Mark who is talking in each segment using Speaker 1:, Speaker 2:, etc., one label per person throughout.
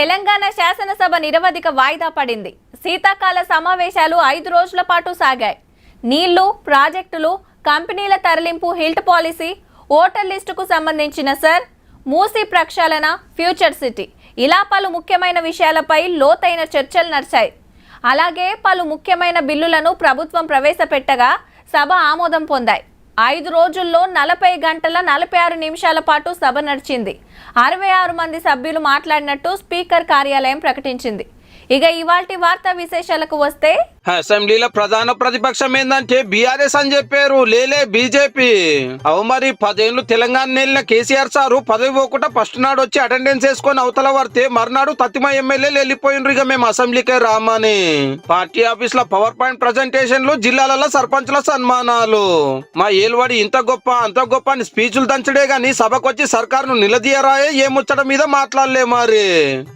Speaker 1: తెలంగాణ శాసనసభ నిరవధిక వాయిదా పడింది. శీతాకాల సమావేశాలు 5 రోజుల పాటు సాగాయి. నీళ్లు, ప్రాజెక్టులు, కంపెనీల తరలింపు, హిల్ట్ పాలసీ, ఓటర్ లిస్టుకు సంబంధించిన మూసీ ప్రక్షాళన, ఫ్యూచర్ సిటీ ఇలా పలు ముఖ్యమైన విషయాలపై లోతైన చర్చలు నడిచాయి. అలాగే పలు ముఖ్యమైన బిల్లులను ప్రభుత్వం ప్రవేశపెట్టగా సభ ఆమోదం పొందాయి. 5 రోజుల్లో 40 గంటల 46 నిమిషాల పాటు సభ నడిచింది. 66 మంది సభ్యులు మాట్లాడినట్టు స్పీకర్ కార్యాలయం ప్రకటించింది. ఇక ఇవాల్టి వార్తా విశేషాలకు వస్తే,
Speaker 2: అసెంబ్లీలో ప్రధాన ప్రతిపక్షం ఏందంటే బీఆర్ఎస్ అని చెప్పారు, లేలే బీజేపీ. అవు మరి 10 ఏళ్ళు తెలంగాణ నెలిన కేసీఆర్ సారు పదవి పోకుండా ఫస్ట్ నాడు వచ్చి అటెండెన్స్ వేసుకొని అవతల పడితే మర్నాడు తత్తిమ ఎమ్మెల్యేలు వెళ్ళిపోయినరు. ఇక మేము అసెంబ్లీకే రామని పార్టీ ఆఫీస్ లో పవర్ పాయింట్ ప్రజెంటేషన్లు, జిల్లాలలో సర్పంచ్ల సన్మానాలు. మా ఏలువాడి ఇంత గొప్ప అంత గొప్ప అని స్పీచ్లు దంచడే గాని సభకొచ్చి సర్కారును నిలదీయరాయే ఏ ముచ్చట మీద మాట్లాడలే. మరి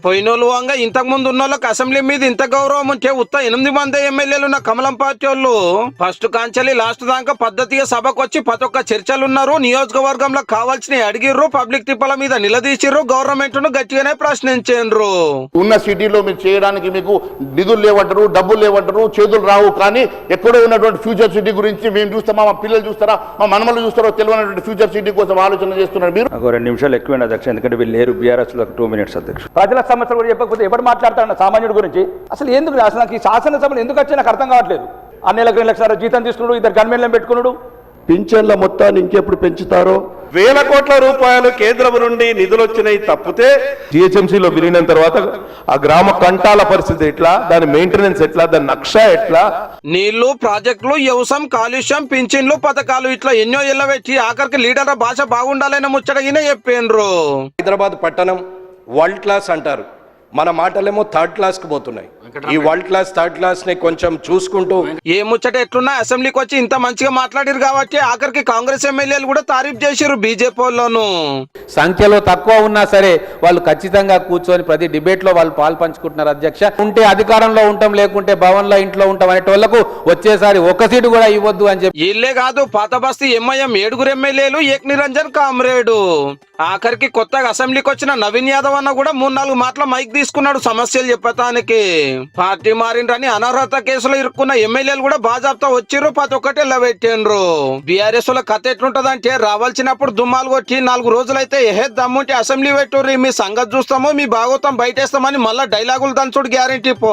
Speaker 2: పోయినోళ్ళు వంగ ఇంతకు ముందు ఉన్న వాళ్ళకి అసెంబ్లీ మీద ఇంత గౌరవం ఉంటే ఉత్త 8 మంది ఎమ్మెల్యేలు ఉన్న కమలం పార్టీ వాళ్ళు ఫస్ట్ కాంచెలి లాస్ట్ దాకా పద్ధతిగా సభకు వచ్చి ప్రతి ఒక్క చర్చలు ఉన్నారు. నియోజకవర్గంలో కావాల్సిన అడిగిర్రు, పబ్లిక్ తిప్పల మీద నిలదీసిర్రు, గవర్నమెంట్ ను గట్టిగానే ప్రశ్నించారు.
Speaker 3: ఉన్న సిటీలో మీరు చేయడానికి మీకు నిధులు లేవంటారు, డబ్బులు లేవంటారు, చేతులు రావు. కానీ ఎక్కడో ఉన్నటువంటి ఫ్యూచర్ సిటీ గురించి మేము చూస్తామా, మా పిల్లలు చూస్తారా, మా మనమలు చూస్తారో తెలియనటువంటి ఫ్యూచర్ సిటీ కోసం ఆలోచన చేస్తున్నారు. మీరు
Speaker 4: 2 నిమిషాలు ఎక్కువ అధ్యక్ష, ఎందుకంటే వీళ్ళు లేరు బీఆర్ఎస్ లో 2 మినిట్స్ అధ్యక్ష.
Speaker 5: ప్రజల సమస్యలు కూడా చెప్పకపోతే ఎప్పుడు మాట్లాడతాడు సామాన్యుడి గురించి? అసలు ఎందుకు అసలు ఈ శాసనసభలు ఎందుకు వచ్చి నాకు అర్థం కావట్లేదు. 2 నెలలకు 2 లక్షల జీతం తీసుకున్నాడు, 2 గన్మెన్లను పెట్టుకున్నాడు.
Speaker 6: పింఛన్ల మొత్తాన్ని ఇంకెప్పుడు పెంచుతారో?
Speaker 7: వేల కోట్ల రూపాయలు కేంద్రం నుండి నిధులు వచ్చినాయి తప్పితే
Speaker 6: జిహెచ్ఎంసీలో విలీనం తర్వాత ఆ గ్రామ కంటాల పరిస్థితి ఎట్లా, దాని మెయింటెనెన్స్ ఎట్లా, దాని నక్ష ఎట్లా?
Speaker 2: నీళ్లు, ప్రాజెక్టులు, వ్యవసాయం, కాలుష్యం, పింఛన్లు, పథకాలు ఇట్లా ఎన్నో ఎల్ల పెట్టి ఆఖరికి లీడర్ల భాష బాగుండాలని ముచ్చటగినే చెప్పిన్రు.
Speaker 7: హైదరాబాద్ పట్టణం వరల్డ్ క్లాస్ అంటారు, మన మాటలేమో థర్డ్ క్లాస్ కు పోతున్నాయి. ఈ వరల్డ్ క్లాస్ థర్డ్ క్లాస్ ని కొంచెం చూసుకుంటూ
Speaker 2: ఏ ముచ్చట ఎట్లున్నా అసెంబ్లీకి వచ్చి ఇంత మంచిగా మాట్లాడారు కాబట్టి ఆఖరికి కాంగ్రెస్ ఎమ్మెల్యేలు కూడా తారీఫ్ చేసిరు బీజేపీ వాళ్ళను.
Speaker 8: సంఖ్యలో తక్కువ ఉన్నా సరే వాళ్ళు ఖచ్చితంగా కూర్చొని ప్రతి డిబేట్ లో వాళ్ళు పాలు పంచుకుంటున్నారు. అధ్యక్ష, ఉంటే అధికారంలో ఉంటాం, లేకుంటే భవన్ లో ఇంట్లో ఉంటాం అనేటోళ్లకు వచ్చేసారి 1 సీటు కూడా ఇవ్వద్దు అని చెప్పి.
Speaker 2: ఇల్లే కాదు, పాత బస్తీ ఎంఐఎం 7 ఎమ్మెల్యేలు, ఏక్ నిరంజన్ కామ్రేడు. ఆఖరికి కొత్తగా అసెంబ్లీకి వచ్చిన నవీన్ యాదవ్ అన్న కూడా 3-4 మాటల మైక్ తీసుకున్నాడు సమస్యలు చెప్పటానికి. పార్టీ మారిండ్రని అనర్హత కేసులో ఇరుక్కున్న ఎమ్మెల్యేలు కూడా బాజాబ్తా వచ్చిర్రు, ప్రతి ఒక్కటి ఎల్లబెట్టిండ్రు. బీఆర్ఎస్ లో కథ ఎట్లుంటదంటే రావాల్సినప్పుడు దుమ్మాలు కొట్టి 4 రోజులైతే దమ్ముంటే అసెంబ్లీ పెట్టుర్రి, మీ సంగతి చూస్తాము, మీ భాగవతం బయటేస్తామని మళ్ళా డైలాగులు దంచుడు గ్యారెంటీ పో.